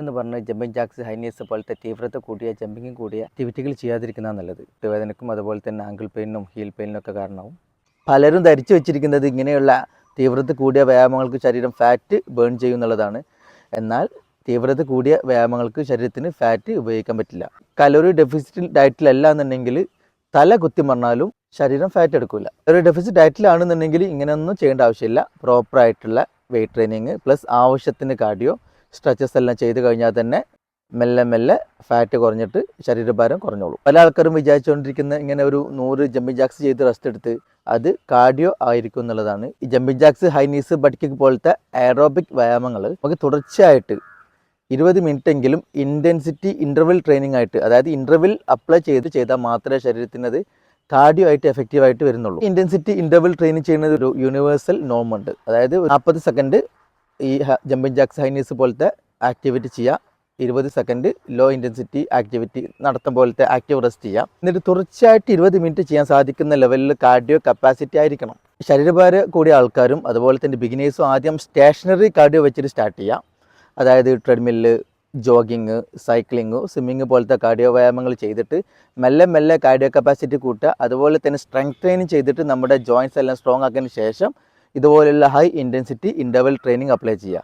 എന്ന് പറഞ്ഞാൽ jumping jacks, high knees പോലത്തെ തീവ്രത കൂടിയ ജമ്പിങ് കൂടിയ ആക്ടിവിറ്റികൾ ചെയ്യാതിരിക്കുന്നതാണ് നല്ലത്. വേദനക്കും അതുപോലെ തന്നെ ആങ്കിൾ പെയിനും ഹീൽ പെയിനും ഒക്കെ കാരണമാവും. പലരും ധരിച്ചു വെച്ചിരിക്കുന്നത് ഇങ്ങനെയുള്ള തീവ്രത കൂടിയ വ്യായാമങ്ങൾക്ക് ശരീരം ഫാറ്റ് ബേൺ ചെയ്യും എന്നുള്ളതാണ്. എന്നാൽ തീവ്രത കൂടിയ വ്യായാമങ്ങൾക്ക് ശരീരത്തിന് ഫാറ്റ് ഉപയോഗിക്കാൻ പറ്റില്ല. കലോറി ഡെഫിസിറ്റ് ഡയറ്റിലല്ല എന്നുണ്ടെങ്കിൽ തല കുത്തി മറിഞ്ഞാലും ശരീരം ഫാറ്റ് എടുക്കില്ല. ഒരു ഡെഫിസിറ്റ് ഡയറ്റിലാണെന്നുണ്ടെങ്കിൽ ഇങ്ങനെയൊന്നും ചെയ്യേണ്ട ആവശ്യമില്ല. പ്രോപ്പറായിട്ടുള്ള വെയിറ്റ് ട്രെയിനിങ് പ്ലസ് ആവശ്യത്തിന് കാർഡിയോ സ്ട്രെച്ചസ് എല്ലാം ചെയ്ത് കഴിഞ്ഞാൽ തന്നെ മെല്ലെ മെല്ലെ ഫാറ്റ് കുറഞ്ഞിട്ട് ശരീരഭാരം കുറഞ്ഞോളൂ. പല ആൾക്കാരും വിചാരിച്ചുകൊണ്ടിരിക്കുന്ന ഇങ്ങനെ ഒരു 100 ജമ്പിങ് ജാക്സ് ചെയ്ത് റെസ്റ്റ് എടുത്ത് അത് കാർഡിയോ ആയിരിക്കും എന്നുള്ളതാണ്. ഈ jumping jacks, high knees, butt kick പോലത്തെ എയറോബിക് വ്യായാമങ്ങൾ നമുക്ക് തുടർച്ചയായിട്ട് 20 മിനിറ്റ് എങ്കിലും ഇൻറ്റൻസിറ്റി ഇൻ്റർവെൽ ട്രെയിനിങ് ആയിട്ട്, അതായത് ഇൻ്റർവെൽ അപ്ലൈ ചെയ്താൽ മാത്രമേ ശരീരത്തിനത് കാർഡിയോ ആയിട്ട് എഫക്റ്റീവായിട്ട് വരുന്നുള്ളൂ. ഇൻറ്റൻസിറ്റി ഇൻ്റർവെൽ ട്രെയിനിങ് ചെയ്യുന്നത് ഒരു യൂണിവേഴ്സൽ നോം ഉണ്ട്. അതായത് 40 സെക്കൻഡ് ഈ ജമ്പിങ് ജാക്സ്, ഹൈ നീസ് പോലത്തെ ആക്ടിവിറ്റി ചെയ്യുക, 20 സെക്കൻഡ് ലോ ഇൻറ്റൻസിറ്റി ആക്ടിവിറ്റി നടത്തം പോലത്തെ ആക്റ്റീവ് റെസ്റ്റ് ചെയ്യുക. എന്നിട്ട് തുടർച്ചയായിട്ട് 20 മിനിറ്റ് ചെയ്യാൻ സാധിക്കുന്ന ലെവലിൽ കാർഡിയോ കപ്പാസിറ്റി ആയിരിക്കണം. ശരീരഭാരം കൂടിയ ആൾക്കാരും അതുപോലെ തന്നെ ബിഗിനേഴ്സും ആദ്യം സ്റ്റേഷനറി കാർഡിയോ വെച്ചിട്ട് സ്റ്റാർട്ട് ചെയ്യുക. അതായത് ട്രെഡ്മില്ല്, ജോഗിങ്, സൈക്ലിങ്, സ്വിമ്മിങ് പോലത്തെ കാർഡിയോ വ്യായാമങ്ങൾ ചെയ്തിട്ട് മെല്ലെ മെല്ലെ കാർഡിയോ കപ്പാസിറ്റി കൂട്ടുക. അതുപോലെ തന്നെ സ്ട്രെങ്ത് ട്രെയിനിങ് ചെയ്തിട്ട് നമ്മുടെ ജോയിൻറ്റ്സ് എല്ലാം സ്ട്രോങ് ആക്കിയതിന് ശേഷം ഇതുപോലെയുള്ള high intensity interval training apply ചെയ്യുക.